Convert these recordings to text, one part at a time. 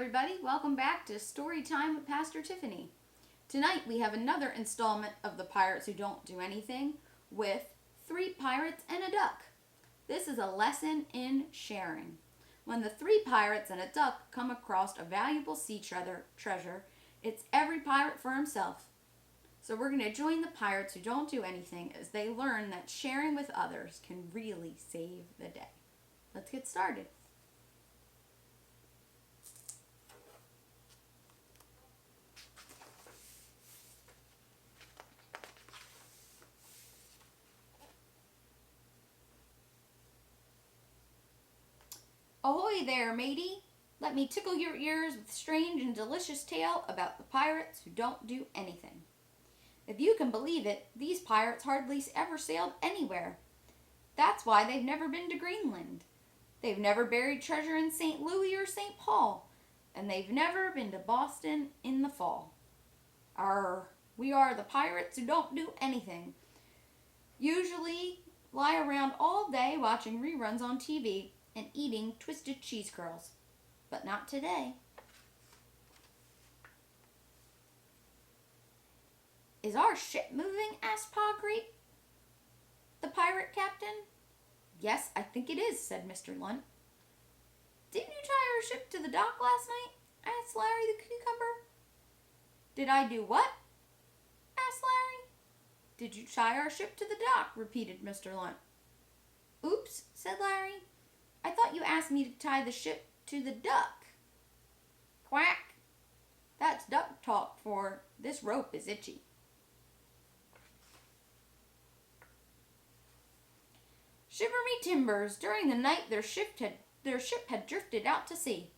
everybody. Welcome back to Story Time with Pastor Tiffany. Tonight we have another installment of The Pirates Who Don't Do Anything with 3 pirates and a duck. This is a lesson in sharing. When the 3 pirates and a duck come across a valuable sea treasure, it's every pirate for himself. So we're going to join the pirates who don't do anything as they learn that sharing with others can really save the day. Let's get started. Ahoy there, matey! Let me tickle your ears with a strange and delicious tale about the pirates who don't do anything. If you can believe it, these pirates hardly ever sailed anywhere. That's why they've never been to Greenland. They've never buried treasure in St. Louis or St. Paul, and they've never been to Boston in the fall. We are the pirates who don't do anything. Usually lie around all day watching reruns on TV and eating twisted cheese curls. But not today. Is our ship moving? Asked Pa Grape, the pirate captain. Yes, I think it is, said Mr. Lunt. Didn't you tie our ship to the dock last night? Asked Larry the cucumber. Did I do what? Asked Larry. Did you tie our ship to the dock? Repeated Mr. Lunt. Oops, said Larry. I thought you asked me to tie the ship to the duck. Quack. That's duck talk for this rope is itchy. Shiver me timbers! During the night their ship had drifted out to sea.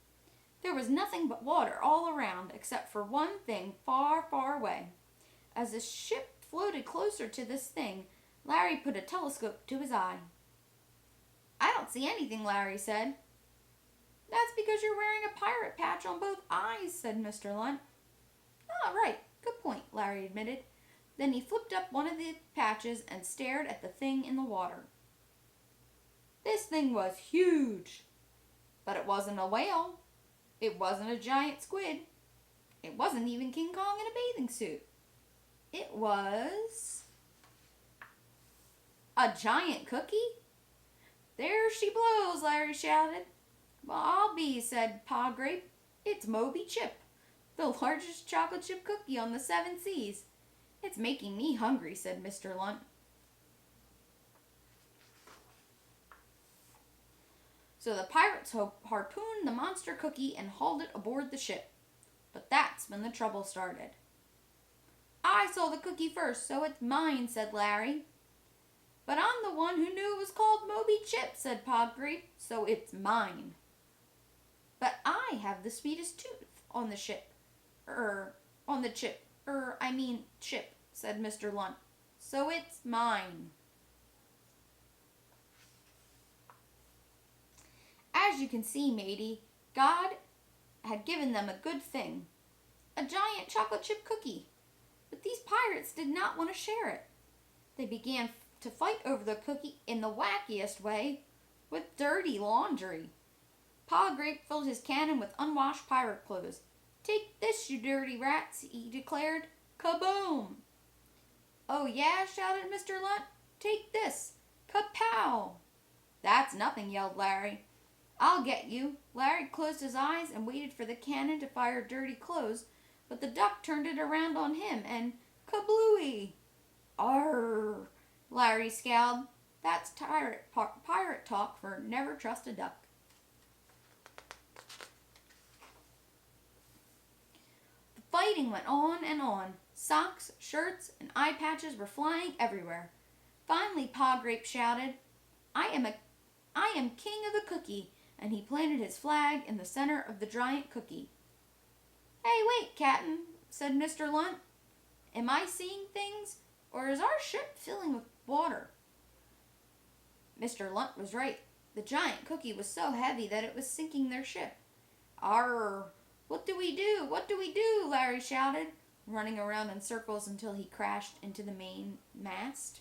There was nothing but water all around, except for one thing far, far away. As the ship floated closer to this thing, Larry put a telescope to his eye. I don't see anything, Larry said. That's because you're wearing a pirate patch on both eyes, said Mr. Lunt. Ah, right. Good point, Larry admitted. Then he flipped up one of the patches and stared at the thing in the water. This thing was huge. But it wasn't a whale. It wasn't a giant squid. It wasn't even King Kong in a bathing suit. It was a giant cookie. There she blows, Larry shouted. Well, I'll be, said Pa Grape. It's Moby Chip, the largest chocolate chip cookie on the 7 seas. It's making me hungry, said Mr. Lunt. So the pirates harpooned the monster cookie and hauled it aboard the ship. But that's when the trouble started. I saw the cookie first, so it's mine, said Larry. But I'm the one who knew it was called Moby Chip, said Pa Grape, so it's mine. But I have the sweetest tooth on the chip, said Mr. Lunt, so it's mine. As you can see, matey, God had given them a good thing, a giant chocolate chip cookie. But these pirates did not want to share it. They began to fight over the cookie in the wackiest way, with dirty laundry. Pa Grape filled his cannon with unwashed pirate clothes. Take this, you dirty rats, he declared. Kaboom! Oh yeah, shouted Mr. Lunt. Take this. Kapow! That's nothing, yelled Larry. I'll get you. Larry closed his eyes and waited for the cannon to fire dirty clothes, but the duck turned it around on him and kablooey! Arr! Larry scowled. That's pirate talk for never trust a duck. The fighting went on and on. Socks, shirts, and eye patches were flying everywhere. Finally, Pa Grape shouted, I am king of the cookie, and he planted his flag in the center of the giant cookie. Hey, wait, Captain, said Mr. Lunt. Am I seeing things, or is our ship filling with water? Mr. Lunt was right. The giant cookie was so heavy that it was sinking their ship. Arr! What do we do? What do we do? Larry shouted, running around in circles until he crashed into the main mast.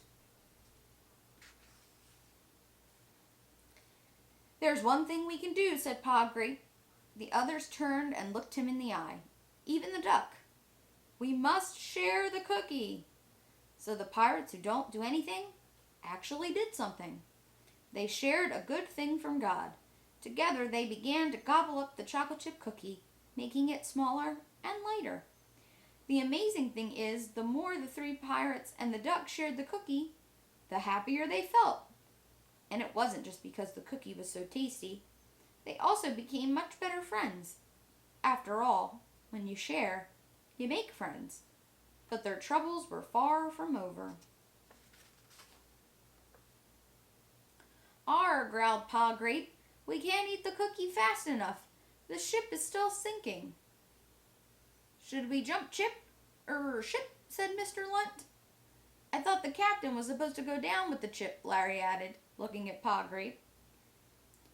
There's one thing we can do, said Pa Grape. The others turned and looked him in the eye. Even the duck. "We must share the cookie." So the pirates who don't do anything actually did something. They shared a good thing from God. Together they began to gobble up the chocolate chip cookie, making it smaller and lighter. The amazing thing is, the more the three pirates and the duck shared the cookie, the happier they felt. And it wasn't just because the cookie was so tasty. They also became much better friends. After all, when you share, you make friends. But their troubles were far from over. "Arr," growled Pa Grape, "we can't eat the cookie fast enough. The ship is still sinking." "Should we jump ship?" said Mr. Lunt. "I thought the captain was supposed to go down with the chip," Larry added, looking at Pa Grape.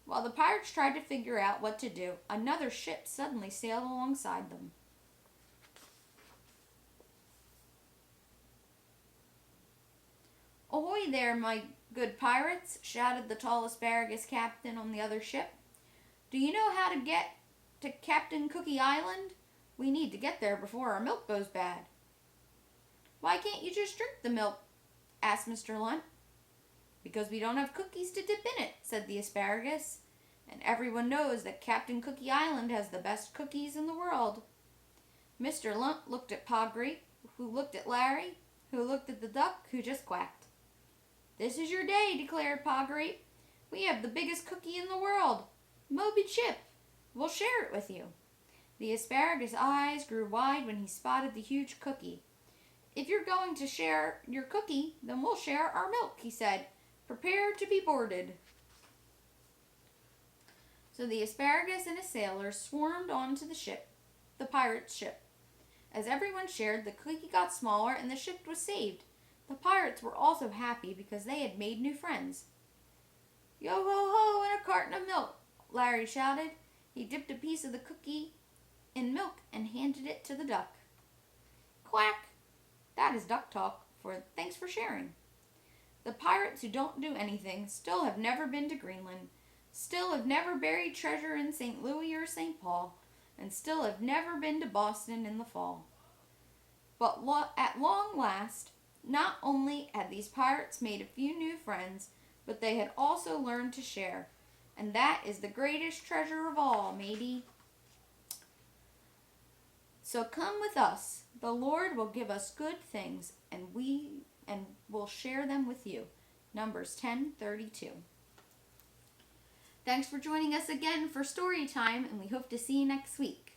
While the pirates tried to figure out what to do, another ship suddenly sailed alongside them. "Ahoy there, my good pirates," shouted the tall asparagus captain on the other ship. "Do you know how to get to Captain Cookie Island? We need to get there before our milk goes bad." "Why can't you just drink the milk?" asked Mr. Lunt. "Because we don't have cookies to dip in it," said the asparagus. "And everyone knows that Captain Cookie Island has the best cookies in the world." Mr. Lunt looked at Pa Grape, who looked at Larry, who looked at the duck, who just quacked. "This is your day," declared Pa Grape. "We have the biggest cookie in the world. Moby Chip, we'll share it with you." The asparagus eyes grew wide when he spotted the huge cookie. "If you're going to share your cookie, then we'll share our milk," he said. "Prepare to be boarded." So the asparagus and his sailors swarmed onto the ship, the pirate's ship. As everyone shared, the cookie got smaller and the ship was saved. The pirates were also happy because they had made new friends. "Yo ho ho and a carton of milk," Larry shouted. He dipped a piece of the cookie in milk and handed it to the duck. "Quack." That is duck talk for thanks for sharing. The pirates who don't do anything still have never been to Greenland, still have never buried treasure in St. Louis or St. Paul, and still have never been to Boston in the fall. But at long last, not only had these pirates made a few new friends, but they had also learned to share, and that is the greatest treasure of all, matey. So come with us. The Lord will give us good things, and will share them with you. Numbers 10:32. Thanks for joining us again for story time, and we hope to see you next week.